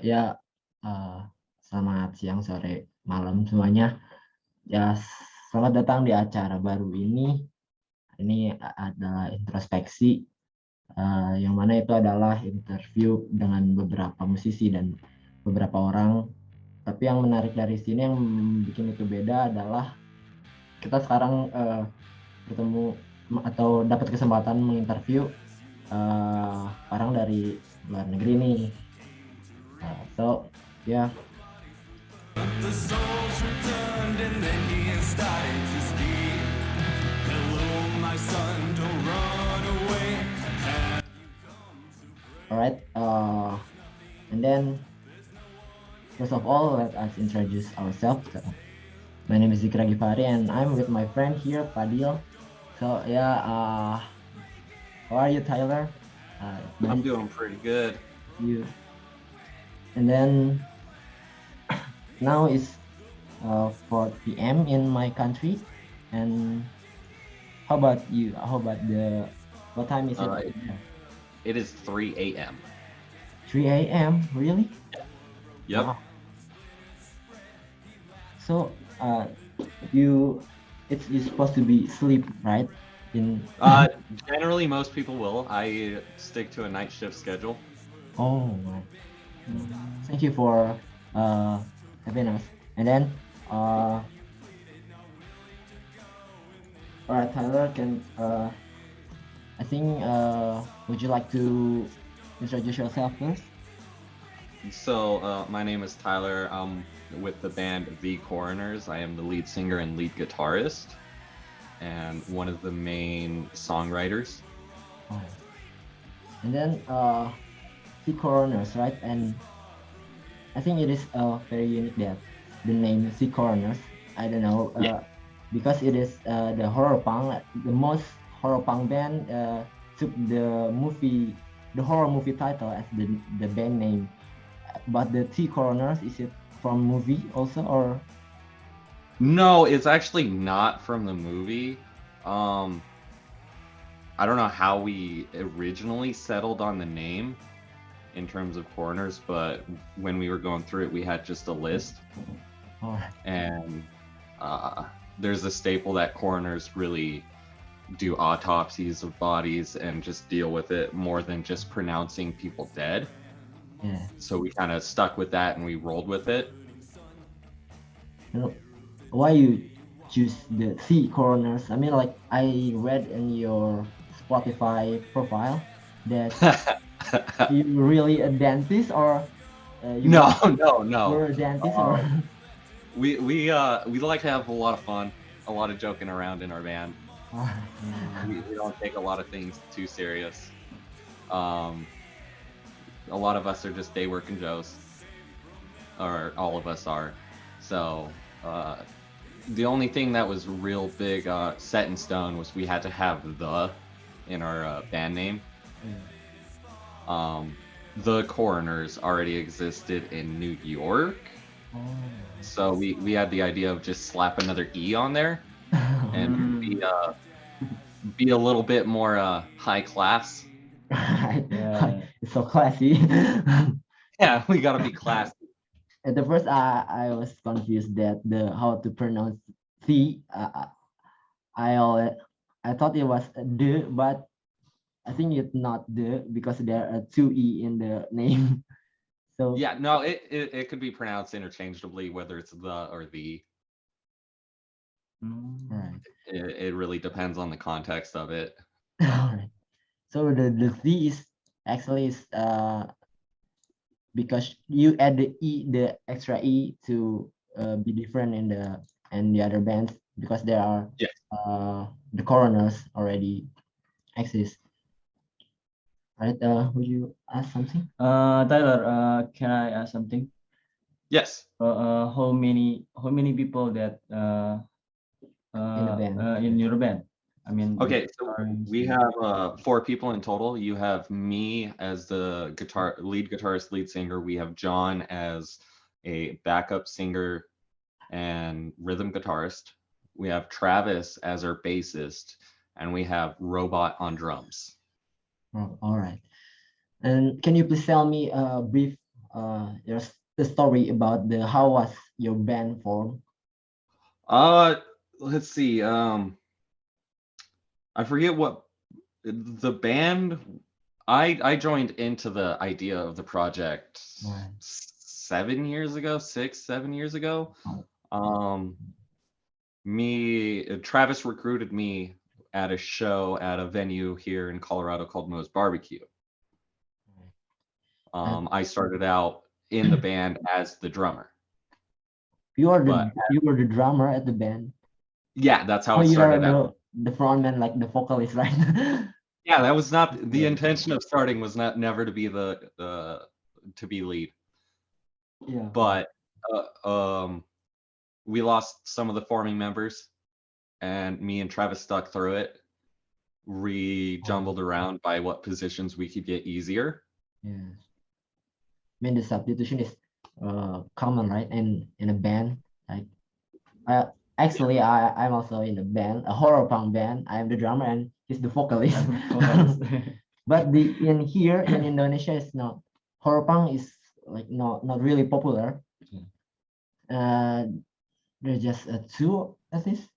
Ya, eh, selamat siang, sore, malam semuanya. Ya, selamat datang di acara baru ini. Ini adalah introspeksi, yang mana itu adalah interview dengan beberapa musisi dan beberapa orang. Tapi yang menarik dari sini yang bikin itu beda adalah kita sekarang bertemu atau dapat kesempatan menginterview orang dari luar negeri nih. So, ya. The soul's returned and then he started to speak. Hello, my son, don't run away. Alright, and then first of all, let us introduce ourselves. So, my name is Zikra Gifari, and I'm with my friend here, Fadil. So yeah, how are you, Tyler? I'm doing pretty good. You. And then now it's 4 p.m. in my country, and how about you? How about what time is it? It is 3 a.m. 3 a.m. Really? Yep. Wow. So it's supposed to be sleep, right? Generally, most people will. I stick to a night shift schedule. Oh, right. Thank you for having us. And then, all right, Tyler, I think, would you like to introduce yourself first? So, my name is Tyler. I'm with the band The Coroners. I am the lead singer and lead guitarist, and one of the main songwriters. Oh. And then, the Coroners, right? And I think it is very unique that the name The Coroners. I don't know, because it is the horror punk, the most horror punk band took the horror movie title as the band name. But the T Coroners, is it from movie also, or? No, it's actually not from the movie. I don't know how we originally settled on the name in terms of coroners, but when we were going through it, we had just a list. Oh. And there's a staple that coroners really do autopsies of bodies and just deal with it more than just pronouncing people dead. Yeah. So we kind of stuck with that and we rolled with it. Why you choose the C Coroners? I mean, like, I read in your Spotify profile that you really a dentist, or you No. were a dentist, or? We like to have a lot of fun, a lot of joking around in our band. We don't take a lot of things too serious. A lot of us are just day working Joes, or all of us are. So the only thing that was real big set in stone was we had to have the in our band name. The Coroners already existed in New York. So we had the idea of just slap another E on there and be a little bit more high class. Yeah. It's so classy. Yeah, we gotta be classy. At the first, I was confused that how to pronounce the. I thought it was the, but I think it's not the, because there are two E in the name. So yeah, no, it could be pronounced interchangeably, whether it's the or the. Right. It really depends on the context of it. All right. So the C is actually because you add the extra E to be different in the other bands, because there are the Coroners already exist. Right? Would you ask something? Tyler, can I ask something? Yes. How many people that in your band? I mean, okay, so we have 4 people in total. You have me as the lead guitarist, lead singer. We have John as a backup singer and rhythm guitarist. We have Travis as our bassist, and we have Robot on drums. Oh, all right. And can you please tell me a brief the story about the how was your band formed? Let's see. I forget what the band. I joined into the idea of the project Right. 7 years ago, 7 years ago. Oh. Travis recruited me at a show at a venue here in Colorado called Moe's Barbecue. I started out in the band as the drummer. You were But the drummer at the band. yeah, that's how Oh, it you are started out. the frontman, like the vocalist, right? Yeah, that was not the intention of starting. Was not never to be the to be lead. Yeah. But we lost some of the forming members, and me and Travis stuck through it. We jumbled around by what positions we could get easier. Yeah. I mean, the substitution is common, right? In a band, like actually, I'm also in a band, a horror punk band. I'm the drummer and he's the vocalist. But in here in Indonesia, it's not horror punk is like not really popular. There's just two, at least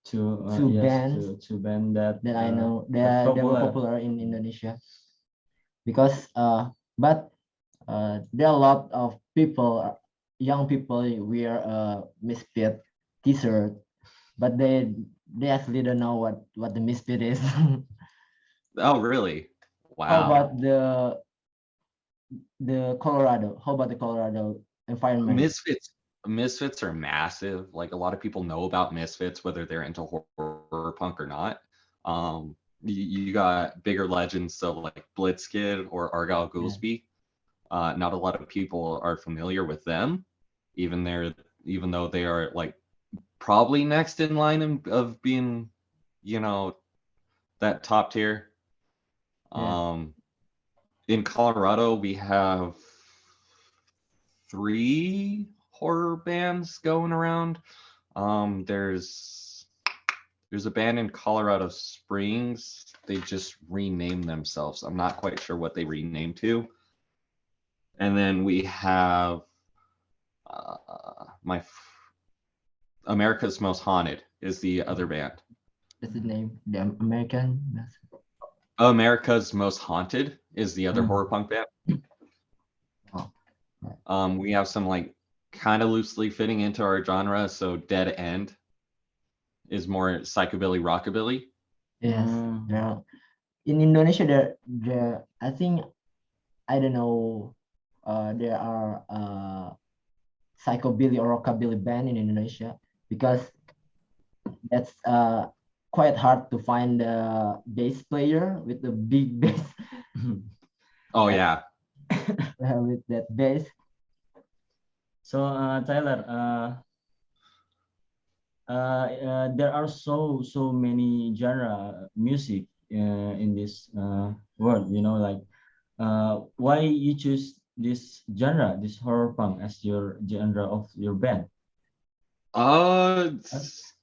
Two two yes, bands two band that I know that they were popular in Indonesia because but there are a lot of people, young people wear misfit t-shirt, but they actually don't know what the misfit is. Oh, really? How Wow. about the Colorado? How about the Colorado environment? Misfits are massive. Like a lot of people know about Misfits, whether they're into horror punk or not. You got bigger legends, so like Blitzkid or Argyle Goolsby. Not a lot of people are familiar with them, even though they are like probably next in line of being, that top tier. Yeah. In Colorado, we have 3 horror bands going around. There's a band in Colorado Springs. They just renamed themselves. I'm not quite sure what they renamed to. And then we have America's Most Haunted is the other band. That's the name. The American. America's Most Haunted is the other horror punk band. Oh. We have some like kind of loosely fitting into our genre. So Dead End is more psychobilly rockabilly. Yes. In Indonesia, there I think I don't know. There are psychobilly or rockabilly band in Indonesia because that's quite hard to find a bass player with a big bass. Oh yeah. With that bass. So Tyler, there are so many genre music in this world. Like why you choose this genre, this horror punk, as your genre of your band?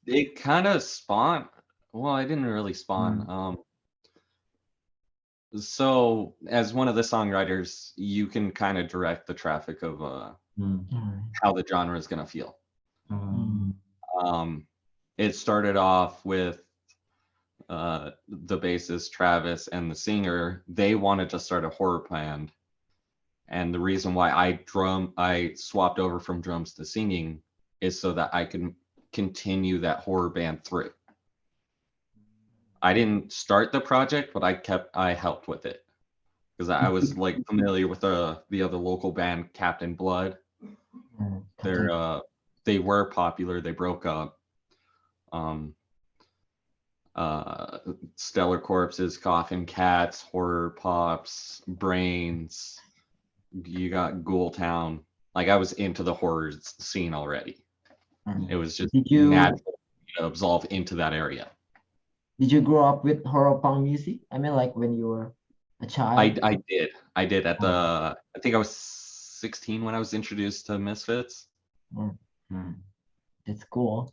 It kind of spawned. Well, I didn't really spawn. So as one of the songwriters, you can kind of direct the traffic of how the genre is gonna feel. It started off with the bassist Travis and the singer. They wanted to start a horror band, and the reason why I swapped over from drums to singing is so that I can continue that horror band through. I didn't start the project, but I helped with it because I was like familiar with the other local band, Captain Blood. They were popular. They broke up. Stellar Corpses, Coffin Cats, Horror Pops, Brains. You got Ghoul Town. Like I was into the horror scene already. It was just natural to absolve into that area. Did you grow up with horror punk music? I mean, like when you were a child. I did at I think I was 16 when I was introduced to Misfits. That's cool.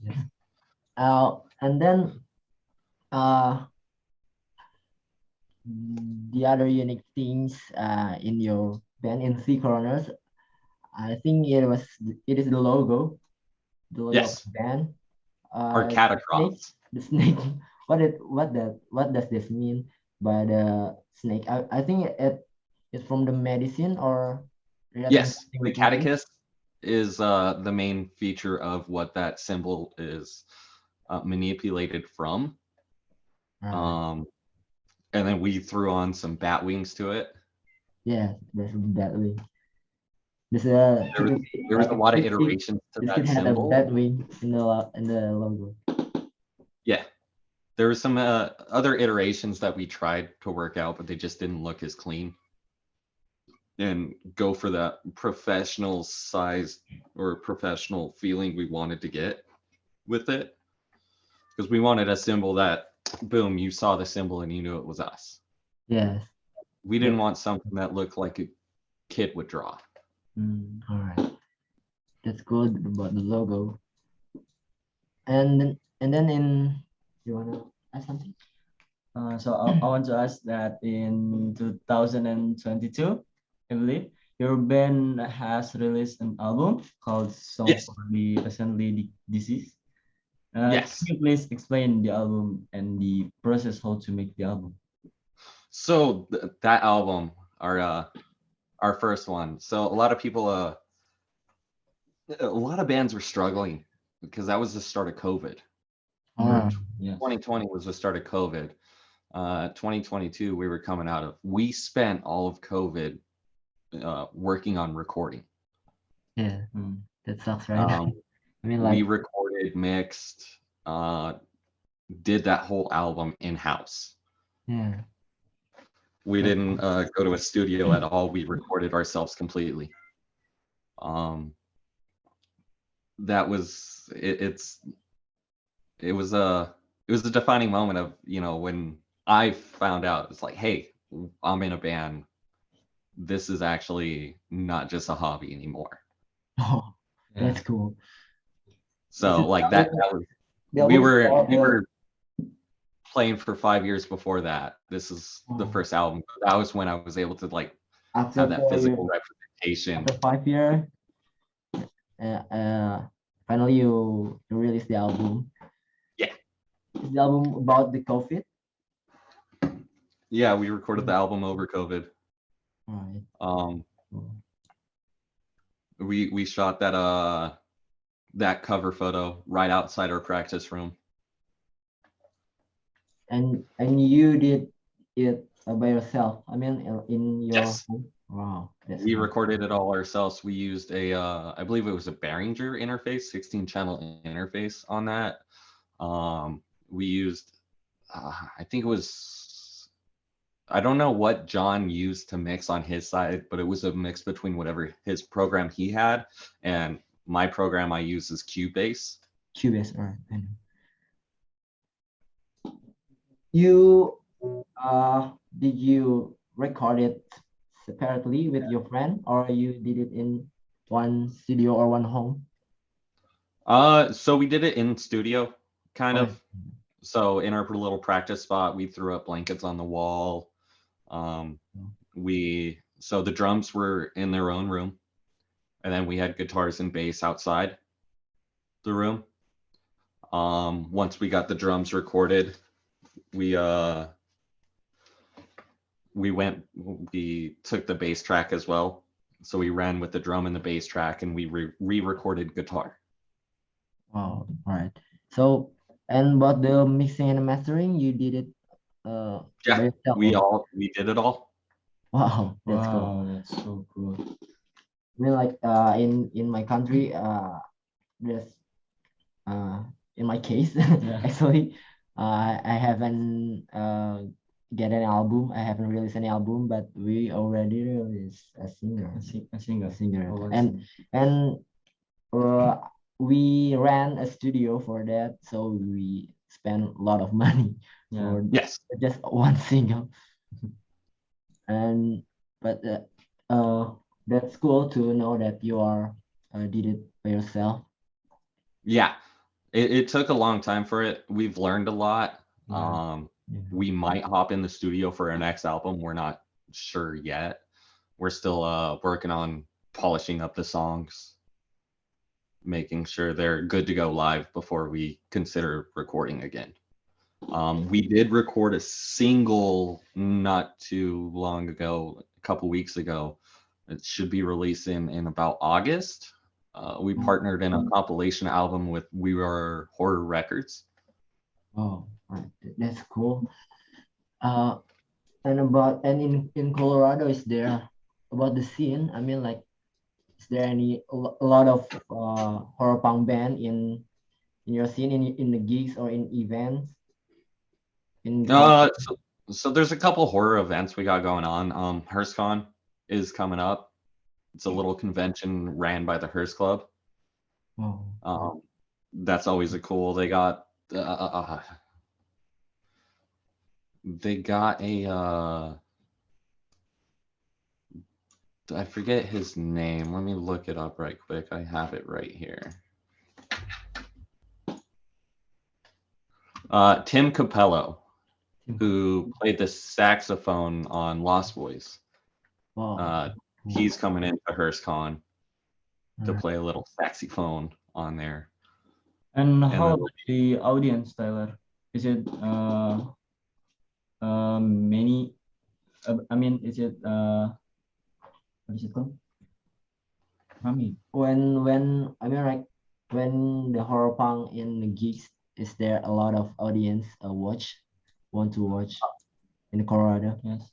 Yes. And then the other unique things in your band in C Coroners. I think it is the logo of Yes, the band. or The snake, catacross. the snake. What does this mean by the snake? I think it's from the medicine or related Yes, something the with medicine. catechist is the main feature of what that symbol is manipulated from. Right. And then we threw on some bat wings to it. Yeah, that's that way. This a There was, typically there was like a a lot of biscuit. iterations to Biscuit that had a symbol. bat wing in the logo. Yeah, there were some other iterations that we tried to work out, but they just didn't look as clean and go for that professional size or professional feeling we wanted to get with it, because we wanted a symbol that, boom, you saw the symbol and you knew it was us. Yes. We didn't want something that looked like a kid would draw. All right. That's good about the logo. And then you wanna add something? So I want to ask that in 2022, I believe, your band has released an album called Song Yes. for the Recently Deceased. Yes. Can you please explain the album and the process how to make the album? So that album, our first one. So a lot of people, a lot of bands were struggling because that was the start of COVID. Oh, Yeah. 2020 was the start of COVID. 2022 we were coming out of. We spent all of COVID working on recording. yeah. Mm. That sucks, right? I mean, We like, recorded, mixed, did that whole album in-house. yeah. We didn't go to a studio at all. We recorded ourselves completely. That was it was a defining moment of, when I found out, it's like, hey, I'm in a band. This is actually not just a hobby anymore. Oh, Yeah. that's cool. So like that was, The we album is were playing for 5 years before that. This is the Oh. first album. That was when I was able to like after have that 4 physical years, representation. after 5 years, finally you release the album. Yeah. Is the album about the COVID? Yeah, we recorded the album over COVID. Right. We shot that cover photo right outside our practice room. And you did it by yourself? I mean, in your Yes. home? Wow. That's We cool. recorded it all ourselves. We used I believe it was a Behringer interface, 16 channel interface on that. We used, I think it was, I don't know what John used to mix on his side, but it was a mix between whatever his program he had and my program I use is Cubase. Cubase, right? I know. You did you record it separately with your friend, or you did it in one studio or one home? So we did it in studio, kind Oh, of. So in our little practice spot, we threw up blankets on the wall. So the drums were in their own room, and then we had guitars and bass outside the room. Once we got the drums recorded, we took the bass track as well. So we ran with the drum and the bass track, and we re-recorded guitar. wow. All right. So, and about the mixing and mastering, you did it by Yeah, yourself? we did it all. Wow, that's cool. Wow, that's so cool. I mean, like in my country, there's in my case, Yeah. actually, I haven't get an album. I haven't released any album, but we already released a singer. A singer. Oh, And we ran a studio for that, so we spent a lot of money Yeah. for Yes. just one single. And but that's cool to know that you did it by yourself. Yeah, it took a long time for it. We've learned a lot. Yeah. We might hop in the studio for our next album. We're not sure yet. we're still working on polishing up the songs, making sure they're good to go live before we consider recording again. We did record a single not too long ago, a couple weeks ago. It should be released in about August. We partnered in a compilation album with We Are Horror Records. Oh, right. That's cool. And in Colorado, is there about the scene? I mean, like, is there a lot of horror punk band in your scene, in the gigs or in events? So there's a couple horror events we got going on. HearstCon is coming up. It's a little convention ran by the Hearst Club. Oh. That's always a cool. They got I forget his name. Let me look it up right quick. I have it right here. Tim Capello, who played the saxophone on Lost Boys. Wow. He's coming into HearstCon to play a little saxophone on there. And how about the audience, Tyler? Is it many? I mean, is it what is it called? I mean, When I mean, like, when the horror punk in the gigs, is there a lot of audience want to watch in Colorado? yes.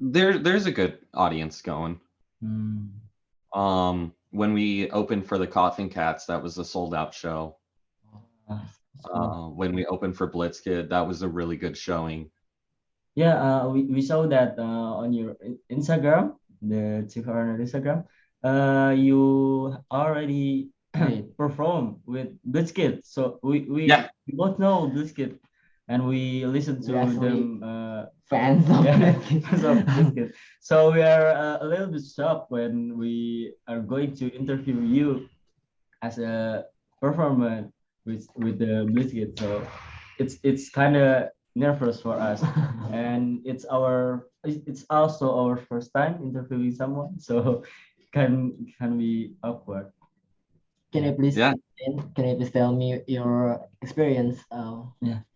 There's a good audience going. When we opened for the Coughing Cats, that was a sold out show. When we opened for Blitzkid, that was a really good showing. Yeah, we saw that on your Instagram, the Coroners Instagram. You already perform with Blitzkid, so we both know Blitzkid, and we listen to them. Fans of Blitzkid. So we are a little bit shocked when we are going to interview you as a performer with the Blitzkid. So it's kind of nervous for us, and it's also our first time interviewing someone, so can be awkward. Can you please tell me your experience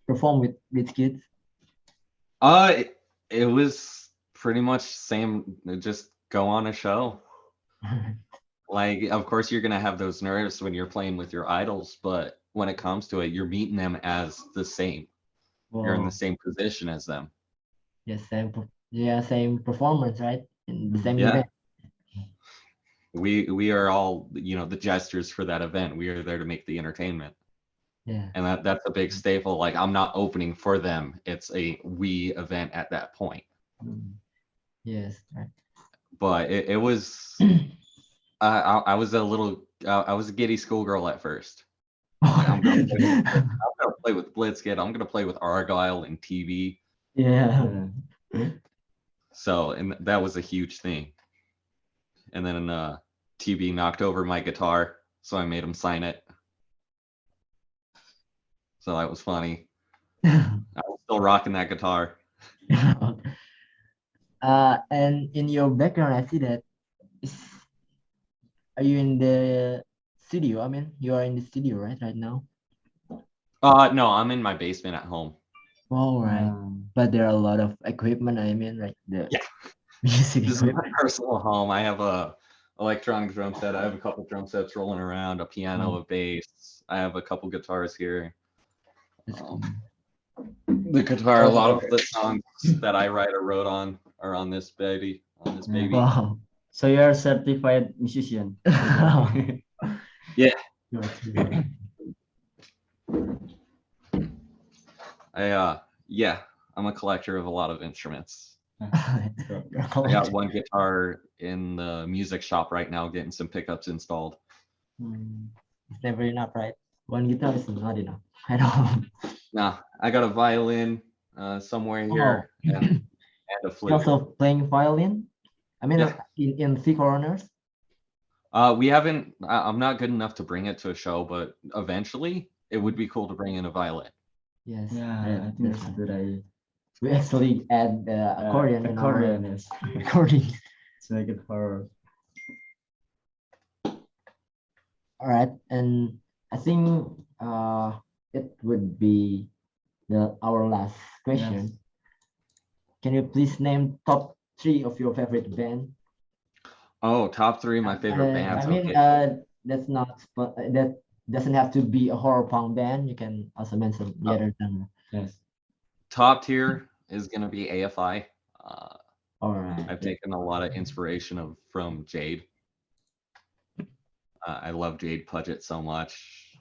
perform with Blitzkid? It was pretty much same. Just go on a show. Like, of course, you're gonna have those nerves when you're playing with your idols, but when it comes to it, you're meeting them as the same. You're in the same position as them. Yes, same performance, right? In the same event. We are all, the gestures for that event. We are there to make the entertainment. Yeah. And that's a big staple. Like, I'm not opening for them. It's a we event at that point. Yes. Right. But it was I was a giddy schoolgirl at first. Like, I'm gonna play with Blitzkid. I'm gonna play with Argyle and TV. Yeah. So, and that was a huge thing. And then TV knocked over my guitar, so I made him sign it. So that was funny. I was still rocking that guitar. And in your background, I see that. Are you in the studio? I mean, you are in the studio, right now? No, I'm in my basement at home. All right. But there are a lot of equipment. I mean, like the music This equipment. is my personal home. I have a electronic drum set. I have a couple drum sets rolling around, a piano, a bass. I have a couple guitars here. The guitar, a lot of the songs that I write or wrote on are on this baby. Wow. So you're a certified musician. Yeah. I'm a collector of a lot of instruments. I got one guitar in the music shop right now, getting some pickups installed. It's never enough, right? One guitar is not enough. I know. Nah, I got a violin somewhere here and a flute. You're also playing violin? I mean, in the Coroners? We haven't. I'm not good enough to bring it to a show, but eventually it would be cool to bring in a violin. Yes. Yeah, I think that's a good idea. We actually add the accordion in our Accordion, yes. recording. Let's make it horror. All right, and I think it would be our last question. Yes. Can you please name top 3 of your favorite band? Oh, top 3 of my favorite bands. I mean, Okay. that's not that doesn't have to be a horror punk band. You can also mention the other genre. Yes. Top tier is gonna be AFI. All right. I've taken a lot of inspiration from Jade. I love Jade Puckett so much,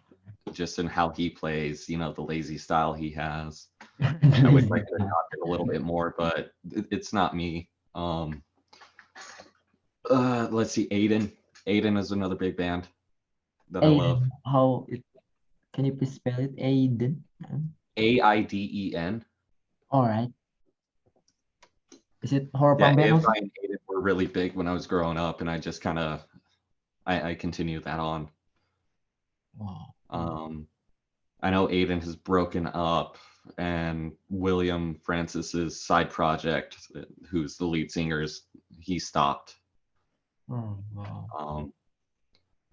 just in how he plays. You know, the lazy style he has. I wish I could have talked it a little bit more, but it's not me. Let's see, Aiden. Aiden is another big band that I love. Aiden, how it? Can you please spell it? Aiden. AIDEN. All right. Is it horror Yeah, punk band also? AFI and Aiden were really big when I was growing up, and I just kind of I continue that on. Wow. I know Aiden has broken up, and William Francis's side project, who's the lead singer, he stopped. Oh, wow.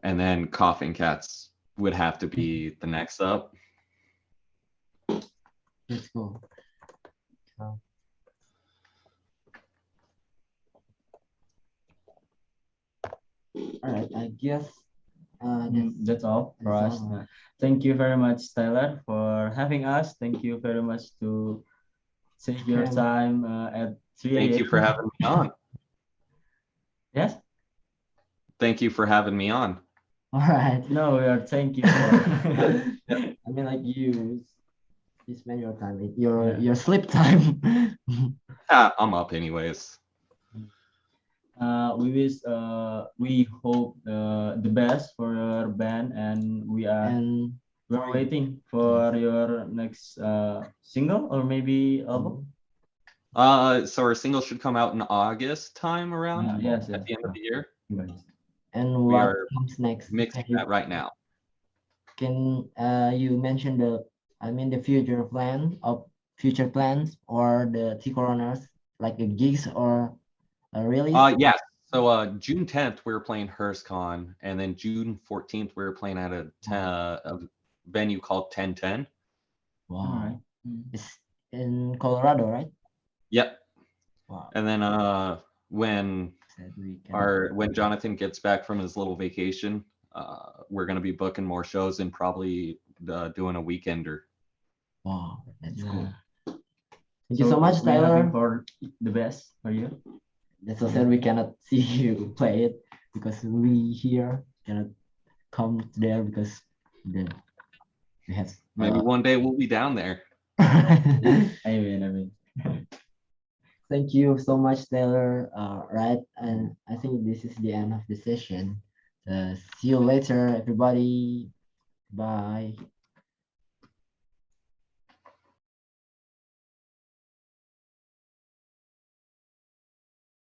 And then Coughing Cats would have to be the next up. Let's go. So, all right, I guess That's all for that's us. all. Thank you very much, Tyler, for having us. Thank you very much to take your Yeah. time at 3 Thank you for a.m. having me on. Yes? Thank you for having me on. All right. No, we are thank you. I mean, like you spend your time, your sleep time. I'm up anyways. We hope the best for your band, and And we're waiting for your next single or maybe album. So our single should come out in August time around Yes, at the end of the year. and We what are comes next? mixing that right now. Can you mention the future plans or the Coroners, like the gigs or a release? Yes. So June 10th we were playing HearstCon, and then June 14th we were playing at a venue called 1010. Wow. All right. It's in Colorado, right? Yep. Wow. And then when Sadly, when Jonathan gets back from his little vacation, we're gonna be booking more shows and probably doing a weekender. wow, that's Yeah. cool. Thank you so much, we're hoping Tyler. for the best for you. That's so sad we cannot see you play it because we here cannot come there because we have Maybe one day we'll be down there. Amen. Thank you so much, Taylor. Right, and I think this is the end of the session. See you later, everybody. Bye.